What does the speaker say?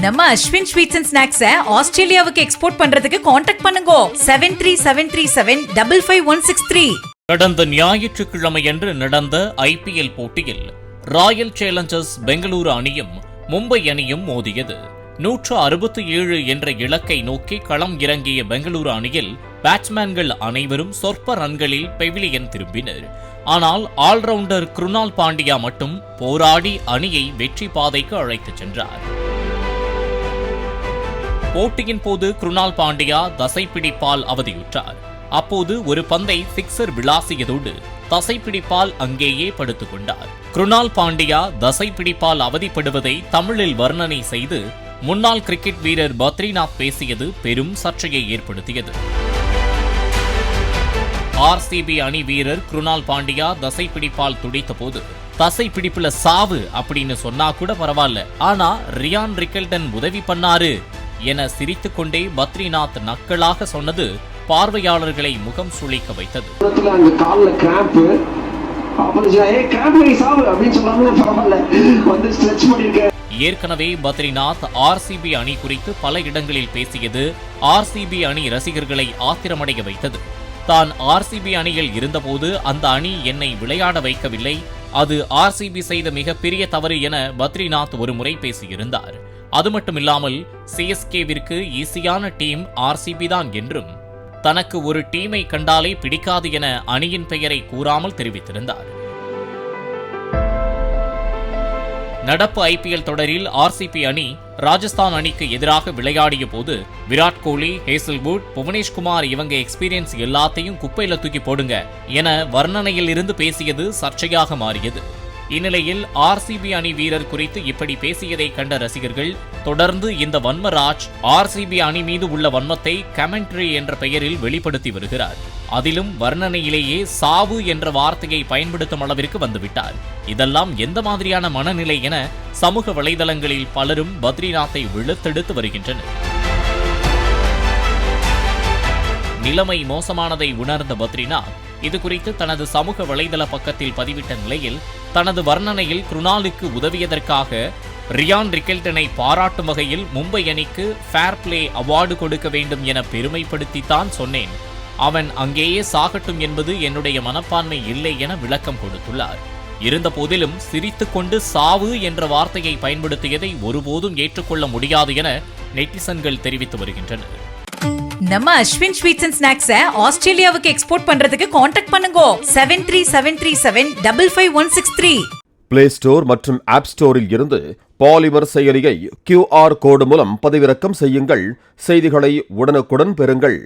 நம்ம Ashwin sweets and ஸ்நாக்ஸை ஆஸ்திரேலியாவுக்கு export பண்றதுக்கு கான்டாக்ட் பண்ணுங்க 7373755163. கடந்த ஞாயிற்றுக்கிழமையன்று நடந்த ஐபிஎல் போட்டியில் ராயல் சேலஞ்சர்ஸ் பெங்களூரு அணியும் மும்பை அணியும் மோதியது. 167 என்ற இலக்கை நோக்கி களம் இறங்கிய பெங்களூரு அணியில் பேட்ஸ்மேன்கள் அனைவரும் சொற்ப ரன்களில் பெவிலியன் திரும்பினர். ஆனால் ஆல்ரவுண்டர் குருணால் பாண்டியா மட்டும் போராடி அணியை வெற்றி பாதைக்கு அழைத்துச் சென்றார். போட்டியின் போது குருணால் பாண்டியா தசைப்பிடிப்பால் அவதியுற்றார். அப்போது ஒரு பந்தை சிக்ஸர் விளாசியதோடு தசைப்பிடிப்பால் அங்கேயே படுத்துக் கொண்டார். குருணால் பாண்டியா தசைப்பிடிப்பால் அவதிப்படுவதை தமிழில் வர்ணனை செய்து முன்னாள் கிரிக்கெட் வீரர் பத்ரிநாத் பேசியது பெரும் சர்ச்சையை ஏற்படுத்தியது. ஆர்சிபி அணி வீரர் குருணால் பாண்டியா தசைப்பிடிப்பால் துடித்த போது தசைப்பிடிப்புல சாவு அப்படின்னு சொன்னா கூட பரவாயில்ல, ஆனா ரியான் ரிக்கல்டன் உதவி பண்ணாரு என சிரித்துக்கொண்டே பத்ரிநாத் நக்கலாக சொன்னது பார்வையாளர்களை முகம் சுளிக்க வைத்தது. ஏற்கனவே பத்ரிநாத் ஆர்சிபி அணி குறித்து பல இடங்களில் பேசியது ஆர்சிபி அணி ரசிகர்களை ஆத்திரமடைய வைத்தது. தான் ஆர்சிபி அணியில் இருந்தபோது அந்த அணி என்னை விளையாட வைக்கவில்லை, அது ஆர்சிபி செய்த மிகப்பெரிய தவறு என பத்ரிநாத் ஒருமுறை பேசியிருந்தார். அது மட்டுமில்லாமல் சிஎஸ்கேவிற்கு ஈஸியான டீம் ஆர்சிபி தான் என்றும் தனக்கு ஒரு டீமை கண்டாலே பிடிக்காது என அணியின் பெயரை கூறாமல் தெரிவித்திருந்தார். நடப்பு ஐபிஎல் தொடரில் ஆர்சிபி அணி ராஜஸ்தான் அணிக்கு எதிராக விளையாடிய போது விராட் கோலி, ஹேசல்வுட், புவனேஷ்குமார் இவங்க எக்ஸ்பீரியன்ஸ் எல்லாத்தையும் குப்பையில தூக்கி போடுங்க என வர்ணனையில் இருந்து பேசியது சர்ச்சையாக மாறியது. இந்நிலையில் ஆர்சிபி அணி வீரர் குறித்து இப்படி பேசியதை கண்ட ரசிகர்கள் தொடர்ந்து இந்த வன்மராஜ் ஆர்சிபி அணி மீது உள்ள வன்மத்தை கமெண்ட்ரி என்ற பெயரில் வெளிப்படுத்தி வருகிறார். அதிலும் வர்ணனையிலேயே சாவு என்ற வார்த்தையை பயன்படுத்தும் அளவிற்கு வந்துவிட்டார். இதெல்லாம் எந்த மாதிரியான மனநிலை என சமூக வலைதளங்களில் பலரும் பத்ரிநாத்தை விழுத்தெடுத்து வருகின்றனர். நிலைமை மோசமானதை உணர்ந்த பத்ரிநாத் இது குறித்து தனது சமூக வலைதள பக்கத்தில் பதிவிட்ட நிலையில் தனது வர்ணனையில் குருணாலுக்கு உதவியதற்காக ரியான் ரிக்கல்டனை பாராட்டும் வகையில் மும்பை அணிக்கு ஃபேர் பிளே அவார்டு கொடுக்க வேண்டும் என பெருமைப்படுத்தித்தான் சொன்னேன். அவன் அங்கேயே சாகட்டும் என்பது என்னுடைய மனப்பான்மை இல்லை என விளக்கம் கொடுத்துள்ளார். இருந்த போதிலும் சிரித்துக்கொண்டு சாவு என்ற வார்த்தையை பயன்படுத்தியதை ஒருபோதும் ஏற்றுக்கொள்ள முடியாது என நெட்டிசன்கள் தெரிவித்து வருகின்றனர். நம்ம அஸ்வின் ஸ்வீட்ஸ் அண்ட் ஸ்நாக்ஸை ஆஸ்திரேலியாவுக்கு எக்ஸ்போர்ட் பண்றதுக்கு கான்டாக்ட் பண்ணுங்க 7373755163. பிளே ஸ்டோர் மற்றும் ஆப் ஸ்டோரில் இருந்து பாலிமர் செயலியை QR கோடு மூலம் பதிவிறக்கம் செய்யுங்கள். செய்திகளை உடனுக்குடன் பெறுங்கள்.